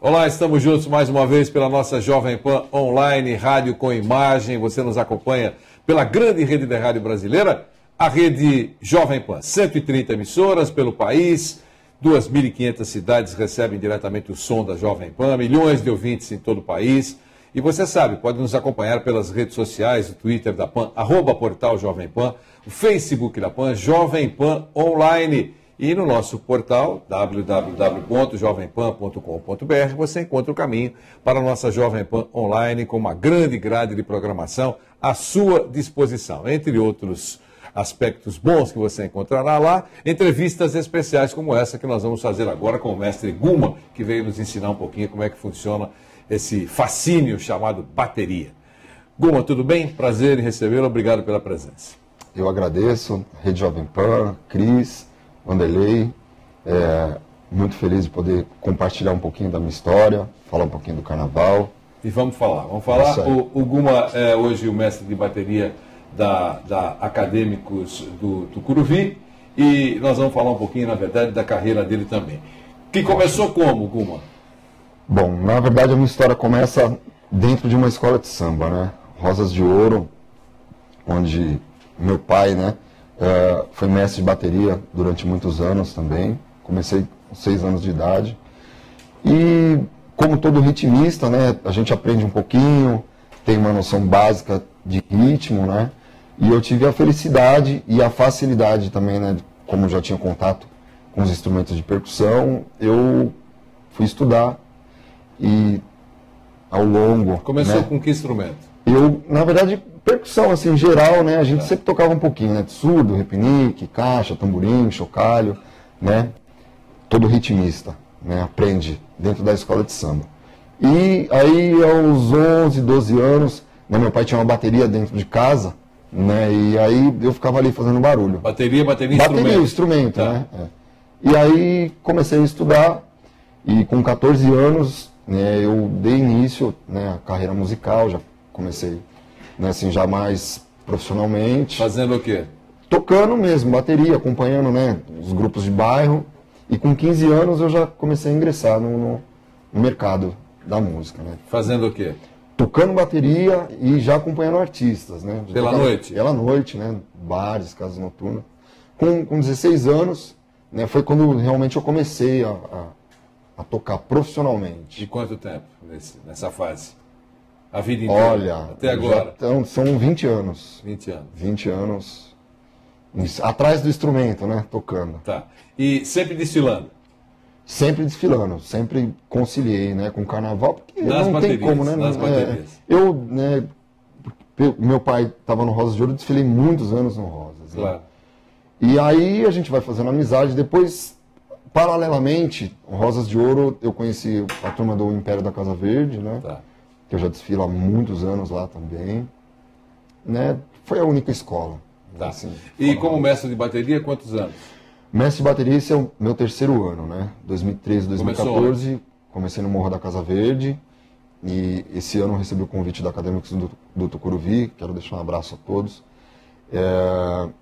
Olá, estamos juntos mais uma vez pela nossa Jovem Pan Online, rádio com imagem. Você nos acompanha pela grande rede de rádio brasileira, a rede Jovem Pan. 130 emissoras pelo país, 2.500 cidades recebem diretamente o som da Jovem Pan, milhões de ouvintes em todo o país. E você sabe, pode nos acompanhar pelas redes sociais, o Twitter da Pan, @portal Jovem Pan, o Facebook da Pan, Jovem Pan Online. E no nosso portal, www.jovempan.com.br, você encontra o caminho para a nossa Jovem Pan Online com uma grande grade de programação à sua disposição. Entre outros aspectos bons que você encontrará lá, entrevistas especiais como essa que nós vamos fazer agora com o mestre Guma, que veio nos ensinar um pouquinho como é que funciona esse fascínio chamado bateria. Guma, tudo bem? Prazer em recebê-lo, obrigado pela presença. Eu agradeço, Rede Jovem Pan, Cris, Vanderlei, muito feliz de poder compartilhar um pouquinho da minha história, falar um pouquinho do carnaval. E vamos falar. O Guma é hoje o mestre de bateria da Acadêmicos do Tucuruvi e nós vamos falar um pouquinho, na verdade, da carreira dele também. Que começou como, Guma? Bom, na verdade a minha história começa dentro de uma escola de samba, né? Rosas de Ouro, onde meu pai, né, foi mestre de bateria durante muitos anos também. Comecei com 6 anos de idade. E como todo ritmista, né, a gente aprende um pouquinho, tem uma noção básica de ritmo, né? E eu tive a felicidade e a facilidade também, né, como eu já tinha contato com os instrumentos de percussão, eu fui estudar e ao longo... Começou, né, com que instrumento? Eu, na verdade, percussão, assim, em geral, né, a gente sempre tocava um pouquinho, né, surdo, repinique, caixa, tamborim, chocalho, né, todo ritmista, né, aprende dentro da escola de samba. E aí, aos 11, 12 anos, né, meu pai tinha uma bateria dentro de casa, né, e aí eu ficava ali fazendo barulho. Bateria, instrumento, tá, né. E aí comecei a estudar, e com 14 anos, né, eu dei início, né, à carreira musical, já comecei, né, assim, já mais profissionalmente. Fazendo o quê? Tocando mesmo, bateria, acompanhando, né, os grupos de bairro. E com 15 anos eu já comecei a ingressar no mercado da música, né. Fazendo o quê? Tocando bateria e já acompanhando artistas, né. Pela noite? Pela noite, né, bares, casas noturnas. Com 16 anos, né, foi quando realmente eu comecei a tocar profissionalmente. E quanto tempo nessa fase? A vida inteira? Olha, até agora? São 20 anos. 20 anos. 20 anos atrás do instrumento, né? Tocando. Tá. E sempre desfilando? Sempre desfilando, sempre conciliei, né? Com o carnaval, porque nas não baterias, tem como, né? Nas baterias. Eu, né? Meu pai estava no Rosas de Ouro, eu desfilei muitos anos no Rosas. Claro. Né? E aí a gente vai fazendo amizade, depois, paralelamente, o Rosas de Ouro, eu conheci a turma do Império da Casa Verde, né? Tá. Que eu já desfilo há muitos anos lá também, né? Foi a única escola. Tá. Assim, e como mestre de bateria, quantos anos? Mestre de bateria, esse é o meu 3º ano, né? 2013, 2014, comecei no Morro da Casa Verde, e esse ano eu recebi o convite da Acadêmicos do Tucuruvi, quero deixar um abraço a todos,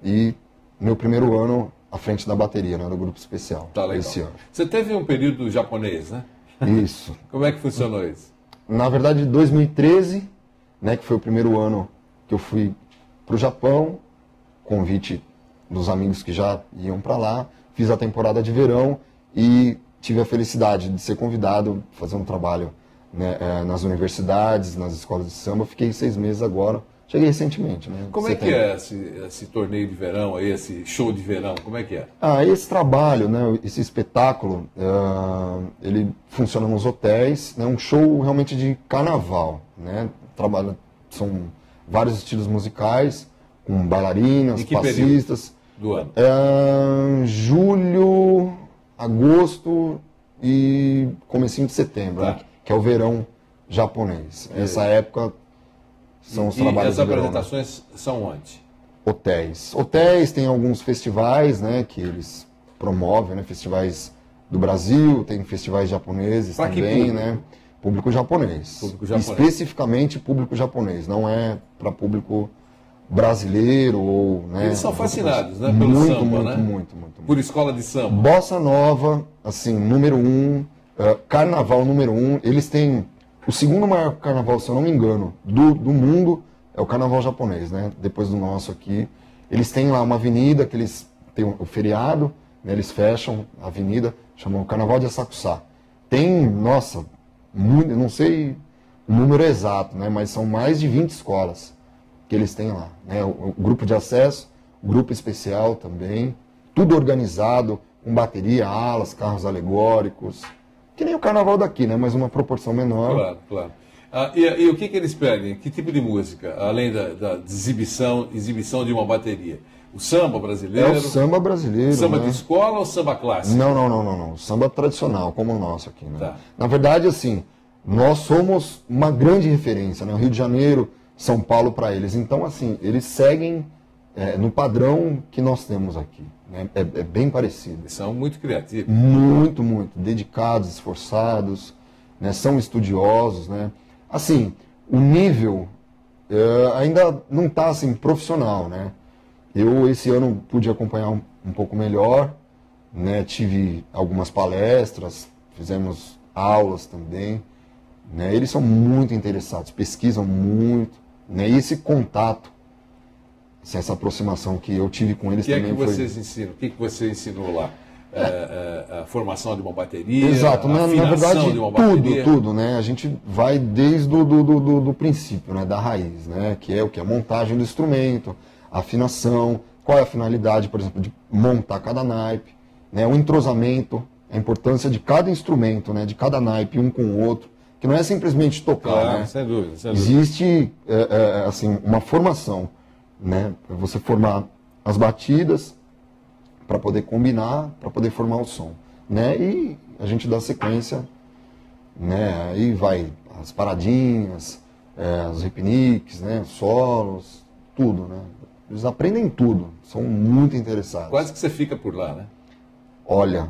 e meu 1º ano à frente da bateria, né? Do grupo especial, tá, legal. Esse ano. Você teve um período japonês, né? Isso. Como é que funcionou isso? Na verdade, 2013, né, que foi o 1º ano que eu fui para o Japão, convite dos amigos que já iam para lá, fiz a temporada de verão e tive a felicidade de ser convidado a fazer um trabalho, né, nas universidades, nas escolas de samba. Fiquei 6 meses agora, cheguei recentemente. Né, como é que é esse torneio de verão, aí, esse show de verão, como é que é? Esse trabalho, né, esse espetáculo, ele funciona nos hotéis, né, um show realmente de carnaval, né, são vários estilos musicais, com bailarinas, passistas. Do ano? Julho, agosto e comecinho de setembro, tá, né, que é o verão japonês. Essa época são os trabalhos de verão. E as verão, apresentações, né, são onde? Hotéis. Hotéis, tem alguns festivais, né, que eles promovem, né, festivais do Brasil, tem festivais japoneses pra também, né? Público japonês. Público japonês. Especificamente público japonês, não é para público brasileiro ou, né? Eles são fascinados, né, pelo samba, né? Muito. Por escola de samba. Bossa Nova, assim, número 1, Carnaval número 1, eles têm o segundo maior carnaval, se eu não me engano, do mundo, é o carnaval japonês, né? Depois do nosso aqui. Eles têm lá uma avenida, que eles têm o feriado, né? Eles fecham a avenida, chamam Carnaval de Asakusa. Tem, nossa, muito, não sei o número exato, né? Mas são mais de 20 escolas que eles têm lá, né? O grupo de acesso, o grupo especial também, tudo organizado, com bateria, alas, carros alegóricos, que nem o carnaval daqui, né? Mas uma proporção menor. Claro, claro. E o que eles pedem? Que tipo de música, além da exibição de uma bateria? O samba brasileiro? É o samba brasileiro. Samba, né? de escola ou samba clássico? Não. Samba tradicional, como o nosso aqui, né? Tá. Na verdade, assim, nós somos uma grande referência, né? O Rio de Janeiro, São Paulo para eles. Então, assim, eles seguem no padrão que nós temos aqui. Né? É bem parecido. Eles são muito criativos. Muito, muito. Dedicados, esforçados, né? São estudiosos, né? Assim, o nível ainda não está assim, profissional, né? Eu, esse ano, pude acompanhar um pouco melhor, né? Tive algumas palestras, fizemos aulas também, né? Eles são muito interessados, pesquisam muito, né? E esse contato, assim, essa aproximação que eu tive com eles também foi... O que você ensinou lá? A formação de uma bateria, Exato, a afinação na verdade, de uma bateria. tudo, né? A gente vai desde do princípio, né? Da raiz, né? Que é o que? A montagem do instrumento, a afinação, qual é a finalidade, por exemplo, de montar cada naipe, né? O entrosamento, a importância de cada instrumento, né? De cada naipe, um com o outro, que não é simplesmente tocar, Claro, né? sem dúvida. Existe, assim, uma formação, né? Você formar as batidas para poder combinar, para poder formar o som, né? E a gente dá sequência, né? Aí vai as paradinhas, os repiniques, né? Os solos, tudo, né? Eles aprendem tudo, são muito interessados. Quase que você fica por lá, né? Olha,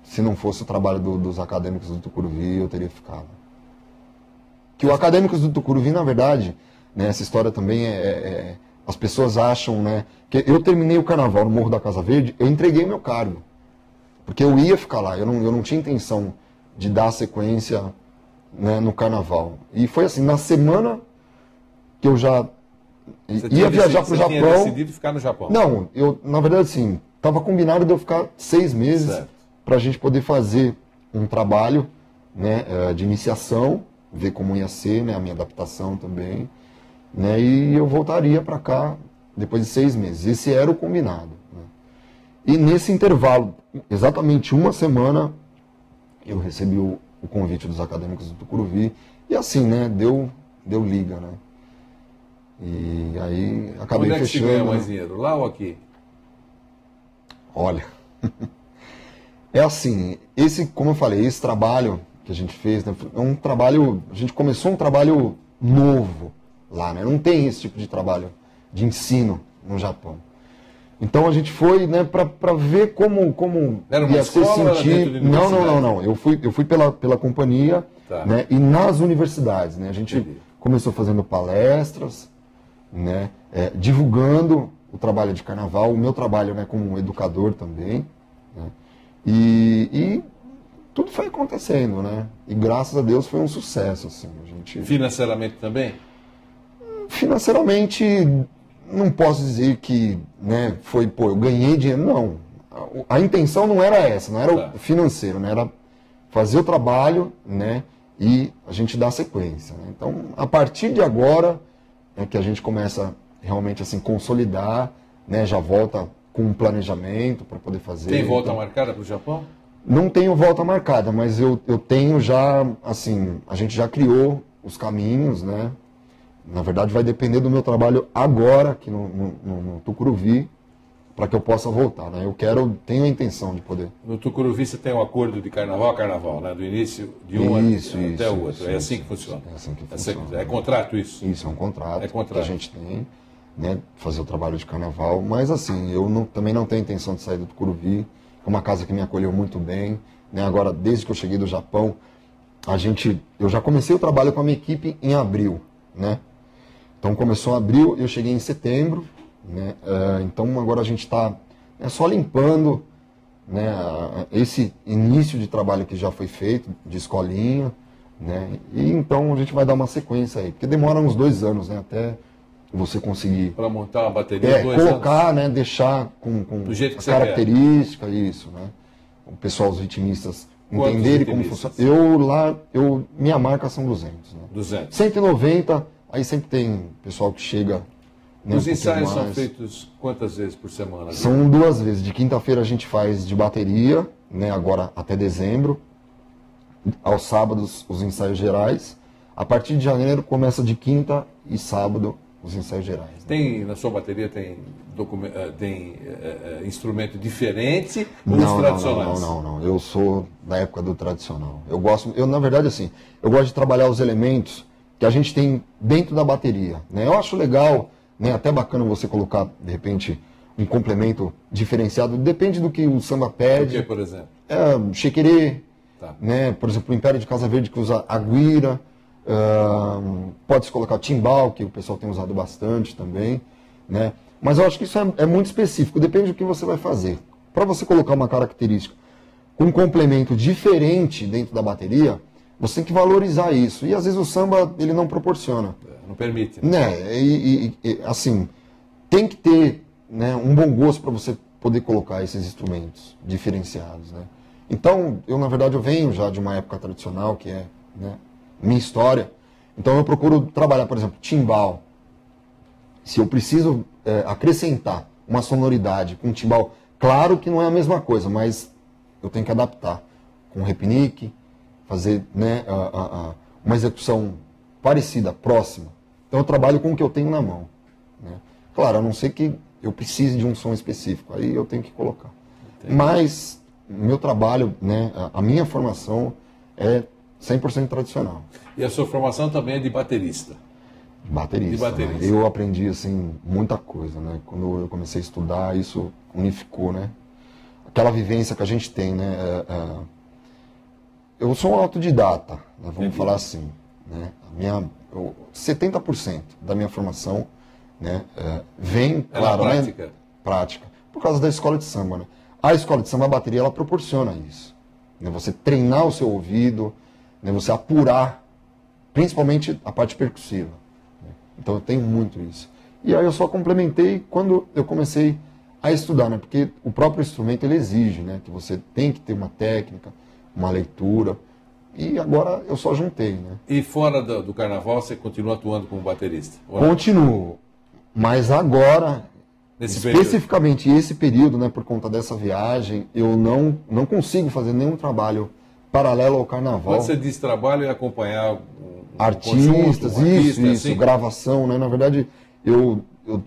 se não fosse o trabalho dos acadêmicos do Tucuruvi, eu teria ficado. Que o Acadêmicos do Tucuruvi, na verdade, né? Essa história também as pessoas acham, né, que eu terminei o carnaval no Morro da Casa Verde, eu entreguei meu cargo. Porque eu ia ficar lá, eu não tinha intenção de dar sequência, né, no carnaval. E foi assim, na semana que eu já ia viajar para o Japão... Você tinha decidido ficar no Japão? Não, na verdade, assim, estava combinado de eu ficar 6 meses para a gente poder fazer um trabalho, né, de iniciação, ver como ia ser, né, a minha adaptação também. Né, e eu voltaria para cá depois de 6 meses. Esse era o combinado. Né? E nesse intervalo, exatamente uma semana, eu recebi o convite dos acadêmicos do Tucuruvi. E assim, né, deu liga. Né? E aí acabei fechando. Onde é que você ganha mais dinheiro? Lá ou aqui? Olha, é assim, como eu falei, esse trabalho que a gente fez, né, é um trabalho, a gente começou um trabalho novo lá, né? Não tem esse tipo de trabalho de ensino no Japão. Então a gente foi, né, para ver como era uma ia se sentir. Não. Eu fui pela companhia, tá, né, e nas universidades, né? A gente começou fazendo palestras, né, divulgando o trabalho de carnaval, o meu trabalho, né, como educador também, né? E tudo foi acontecendo, né? E graças a Deus foi um sucesso, assim. Financeiramente também? Financeiramente, não posso dizer que, né, eu ganhei dinheiro, não. A intenção não era essa, não era o financeiro, né, era fazer o trabalho, né, e a gente dar sequência. Né? Então, a partir de agora, é que a gente começa realmente assim, consolidar, né, já volta com um planejamento para poder fazer. Tem volta marcada para o Japão? Não tenho volta marcada, mas eu tenho já, assim, a gente já criou os caminhos, né? Na verdade, vai depender do meu trabalho agora, aqui no Tucuruvi, para que eu possa voltar, né? Tenho a intenção de poder. No Tucuruvi você tem um acordo de carnaval a carnaval, né? Do início de um até o outro. É assim que funciona? É assim que funciona. É contrato isso? Isso, é um contrato, que a gente tem, né? Fazer o trabalho de carnaval. Mas assim, eu também não tenho intenção de sair do Tucuruvi. É uma casa que me acolheu muito bem, né? Agora, desde que eu cheguei do Japão, eu já comecei o trabalho com a minha equipe em abril, né? Então começou em abril, eu cheguei em setembro, né? Então agora a gente está só limpando, né, esse início de trabalho que já foi feito, de escolinha, né, e então a gente vai dar uma sequência aí, porque demora uns 2 anos, né, até você conseguir... Para montar uma bateria, 2 colocar, anos. né, deixar com Do jeito que a característica, isso, né, o pessoal, os ritmistas, entenderem como funciona. Minha marca são 200, né? 200. 190, aí sempre tem pessoal que chega... Né, Os ensaios são feitos quantas vezes por semana? São 2 vezes. De quinta-feira a gente faz de bateria, né, agora até dezembro. Aos sábados, os ensaios gerais. A partir de janeiro, começa de quinta e sábado os ensaios gerais. Né? Tem, na sua bateria, tem instrumento diferente ou os tradicionais? Não. Eu sou da época do tradicional. Na verdade, assim, eu gosto de trabalhar os elementos que a gente tem dentro da bateria. Né? Eu acho legal... Né, até bacana você colocar, de repente, um complemento diferenciado. Depende do que o samba pede. O que, por exemplo? Chequerê, tá. Né, por exemplo, o Império de Casa Verde que usa a guira. Pode-se colocar timbal, que o pessoal tem usado bastante também. Né? Mas eu acho que isso é muito específico, depende do que você vai fazer. Para você colocar uma característica, um complemento diferente dentro da bateria, você tem que valorizar isso. E às vezes o samba ele não proporciona. Não permite. Né? Assim, tem que ter, né, um bom gosto para você poder colocar esses instrumentos diferenciados. Né? Então, na verdade, eu venho já de uma época tradicional, que é, né, minha história. Então eu procuro trabalhar, por exemplo, timbal. Se eu preciso acrescentar uma sonoridade com timbal, claro que não é a mesma coisa, mas eu tenho que adaptar com repinique, fazer, né, uma execução parecida, próxima. Então eu trabalho com o que eu tenho na mão. Né? Claro, a não ser que eu precise de um som específico, aí eu tenho que colocar. Entendi. Mas o meu trabalho, né, a minha formação é 100% tradicional. E a sua formação também é de baterista? Baterista. Né? Eu aprendi assim, muita coisa. Né? Quando eu comecei a estudar, isso unificou. Né? Aquela vivência que a gente tem. Né? Eu sou um autodidata, né? Vamos falar assim. Né? 70% da minha formação, né, vem, claro, prática. Né, prática, por causa da escola de samba. Né? A escola de samba, a bateria, ela proporciona isso. Né? Você treinar o seu ouvido, né, você apurar, principalmente a parte percussiva. Né? Então eu tenho muito isso. E aí eu só complementei quando eu comecei a estudar, né? Porque o próprio instrumento ele exige, né, que você tem que ter uma técnica, uma leitura. E agora eu só juntei, né? E fora do carnaval, você continua atuando como baterista? Continuo. Mas agora, especificamente esse período, né, por conta dessa viagem, eu não consigo fazer nenhum trabalho paralelo ao carnaval. Quando você diz trabalho, é acompanhar artistas, isso, assim? Gravação, né? Na verdade, eu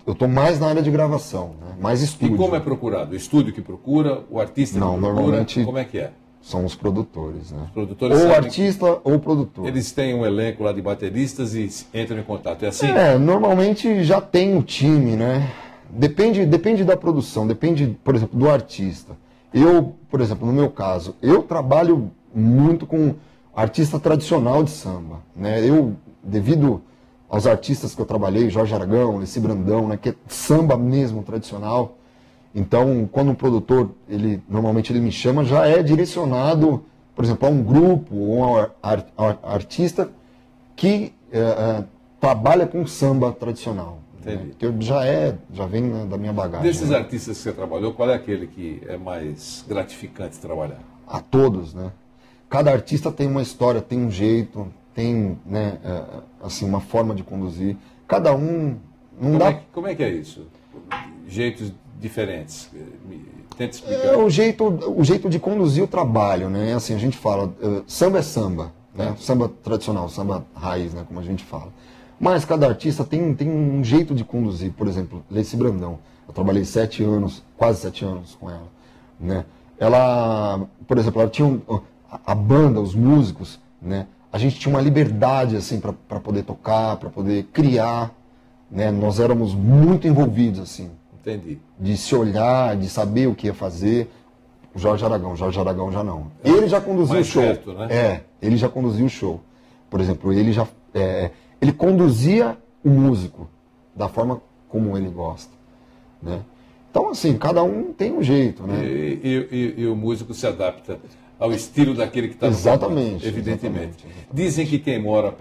estou mais na área de gravação, né? Mais estúdio. E como é procurado? O estúdio que procura, o artista que procura? Normalmente como é que é? São os produtores, né? Os produtores ou artista ou produtor. Eles têm um elenco lá de bateristas e entram em contato, é assim? Normalmente já tem o time, né? Depende da produção, depende, por exemplo, do artista. Eu, por exemplo, no meu caso, eu trabalho muito com artista tradicional de samba, né? Devido aos artistas que eu trabalhei, Jorge Aragão, Leci Brandão, né? Que é samba mesmo tradicional. Então, quando um produtor, normalmente ele me chama, já é direcionado, por exemplo, a um grupo ou a um artista que trabalha com samba tradicional. Entendi. Né? Que já vem, né, da minha bagagem. Desses né? artistas que você trabalhou, qual é aquele que é mais gratificante trabalhar? A todos, né? Cada artista tem uma história, tem um jeito, tem, né, assim, uma forma de conduzir. Cada um... Como é que é isso? Jeitos diferentes. Tenta explicar. O jeito de conduzir o trabalho, né? Assim, a gente fala, samba é samba, né? Samba tradicional, samba raiz, né? Como a gente fala. Mas cada artista tem um jeito de conduzir. Por exemplo, Leci Brandão. Eu trabalhei 7 anos, quase 7 anos com ela, né? Ela, por exemplo, ela tinha a banda, os músicos, né? A gente tinha uma liberdade, assim, para poder tocar, para poder criar, né? Nós éramos muito envolvidos, assim. Entendi. De se olhar, de saber o que ia fazer. O Jorge Aragão já não. Ele já conduziu o show. Perto, né? Ele já conduziu o show. Por exemplo, ele conduzia o músico da forma como ele gosta, né? Então, assim, cada um tem um jeito, né? E o músico se adapta ao estilo daquele que está no Exatamente, comando, evidentemente. Dizem que quem mora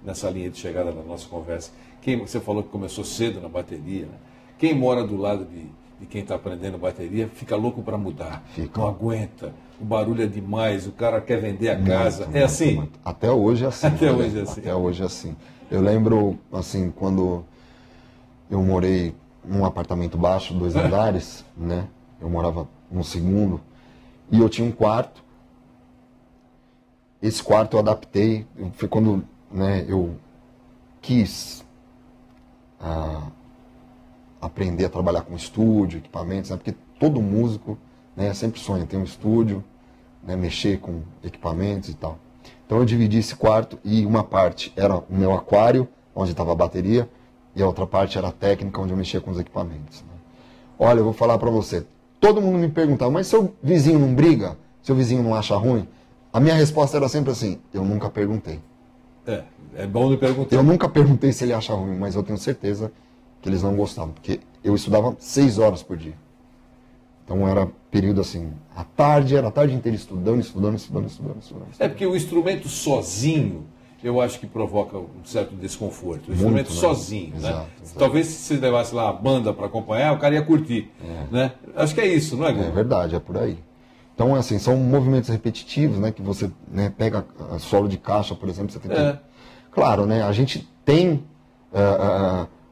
nessa linha de chegada da nossa conversa, você falou que começou cedo na bateria, né? Quem mora do lado de quem está aprendendo bateria fica louco para mudar, não aguenta, o barulho é demais, o cara quer vender a casa, é assim? Muito. Até hoje é assim. Até hoje é assim. Até hoje é assim. Eu lembro, assim, quando eu morei num apartamento baixo, 2 andares, né? Eu morava no segundo, e eu tinha um quarto. Esse quarto eu adaptei, foi quando, né, eu quis aprender a trabalhar com estúdio, equipamentos, né, porque todo músico, né, sempre sonha ter um estúdio, né, mexer com equipamentos e tal. Então eu dividi esse quarto e uma parte era o meu aquário, onde estava a bateria, e a outra parte era a técnica, onde eu mexia com os equipamentos. Né. Olha, eu vou falar para você, todo mundo me perguntava, mas seu vizinho não briga? Seu vizinho não acha ruim? A minha resposta era sempre assim, eu nunca perguntei. É bom de perguntar. Eu nunca perguntei se ele acha ruim, mas eu tenho certeza que eles não gostavam, porque eu estudava 6 horas por dia. Então era período assim, era a tarde inteira estudando. É porque o instrumento sozinho, eu acho que provoca um certo desconforto. O instrumento Muito, né? sozinho, Exato, né? exato. Talvez se você levasse lá a banda para acompanhar, o cara ia curtir, né? Acho que é isso, não é, Gu? É verdade, é por aí. Então, assim, são movimentos repetitivos, né? Que você, né, pega a solo de caixa, por exemplo, você tem que... Claro, né? A gente tem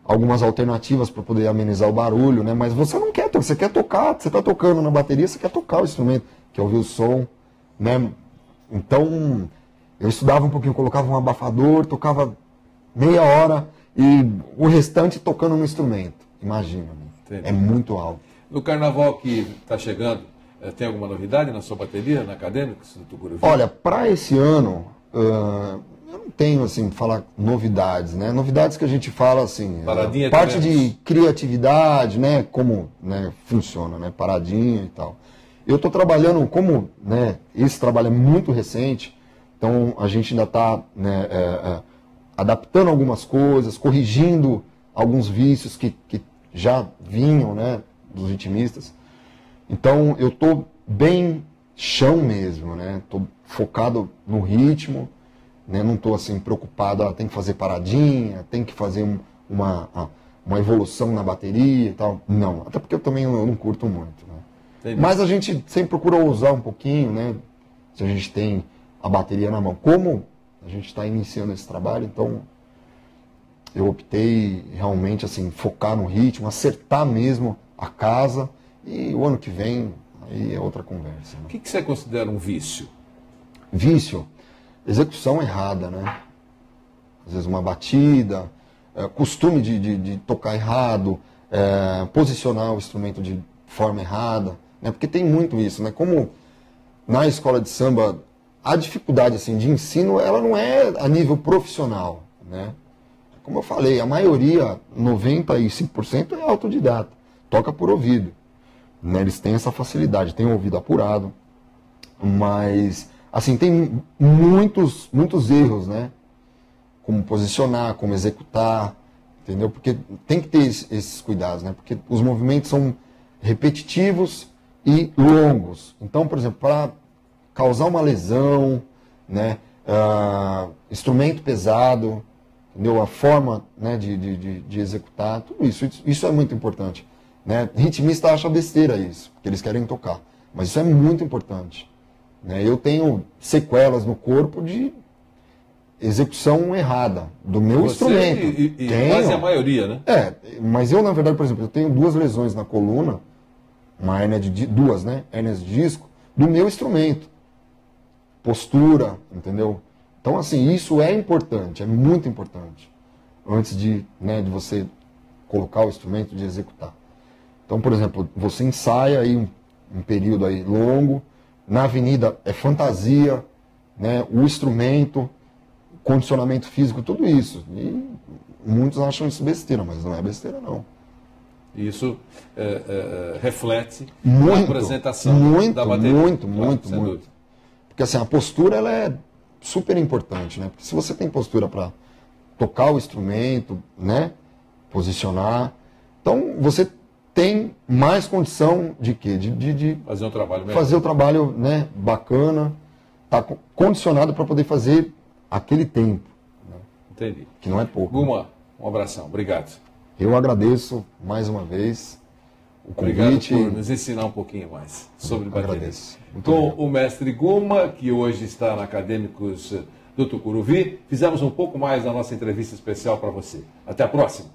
algumas alternativas para poder amenizar o barulho, né? Mas você não quer, você quer tocar, você está tocando na bateria, você quer tocar o instrumento, quer ouvir o som, né? Então, eu estudava um pouquinho, colocava um abafador, tocava meia hora e o restante tocando no instrumento. Imagina, né? É muito alto. No carnaval que está chegando, tem alguma novidade na sua bateria, na acadêmica? Olha, para esse ano, eu não tenho, assim, falar novidades, né? Novidades que a gente fala, assim, parte de criatividade, né? Como, né, funciona, né? Paradinha e tal. Eu estou trabalhando, como, né, esse trabalho é muito recente, então a gente ainda está, né, adaptando algumas coisas, corrigindo alguns vícios que já vinham, né, dos ritmistas. Então eu estou bem chão mesmo, né? Estou focado no ritmo, né? Não estou assim preocupado, tem que fazer paradinha, tem que fazer uma evolução na bateria e tal. Não, até porque eu também não curto muito, né? Mas a gente sempre procura usar um pouquinho, né? Se a gente tem a bateria na mão. Como a gente está iniciando esse trabalho, então eu optei realmente assim focar no ritmo, acertar mesmo a casa. E o ano que vem, aí é outra conversa. Né? O que você considera um vício? Vício? Execução errada, né? Às vezes uma batida, costume de tocar errado, posicionar o instrumento de forma errada, né? Porque tem muito isso, né? Como na escola de samba, a dificuldade assim, de ensino, ela não é a nível profissional, né? Como eu falei, a maioria, 95% é autodidata, toca por ouvido. Né, eles têm essa facilidade, têm o ouvido apurado, mas assim tem muitos erros, né? Como posicionar, como executar, entendeu? Porque tem que ter esses cuidados, né? Porque os movimentos são repetitivos e longos. Então, por exemplo, para causar uma lesão, né? Instrumento pesado, entendeu? A forma, né, de executar, tudo isso é muito importante. Né? Ritmista acha besteira isso, porque eles querem tocar. Mas isso é muito importante. Né? Eu tenho sequelas no corpo de execução errada do meu instrumento. E quase a maioria, né? Mas eu, na verdade, por exemplo, eu tenho 2 lesões na coluna, uma hérnia duas, né? Hérnias de disco, do meu instrumento. Postura, entendeu? Então, assim, isso é importante, é muito importante. Antes de você colocar o instrumento, de executar. Então, por exemplo, você ensaia aí um período aí longo, na avenida é fantasia, né, o instrumento, condicionamento físico, tudo isso. E muitos acham isso besteira, mas não é besteira não. Isso reflete muito, a apresentação da bateria. Muito. Porque assim, a postura ela é super importante, né? Porque se você tem postura para tocar o instrumento, né, posicionar, então você tem mais condição de quê? De fazer um trabalho melhor. Fazer o trabalho, né, bacana, tá condicionado para poder fazer aquele tempo. Né? Entendi. Que não é pouco. Guma, um abração. Obrigado. Eu agradeço mais uma vez o convite. Obrigado por nos ensinar um pouquinho mais sobre bateria. Agradeço. Com o mestre Guma, que hoje está na Acadêmicos do Tucuruvi, fizemos um pouco mais da nossa entrevista especial para você. Até a próxima.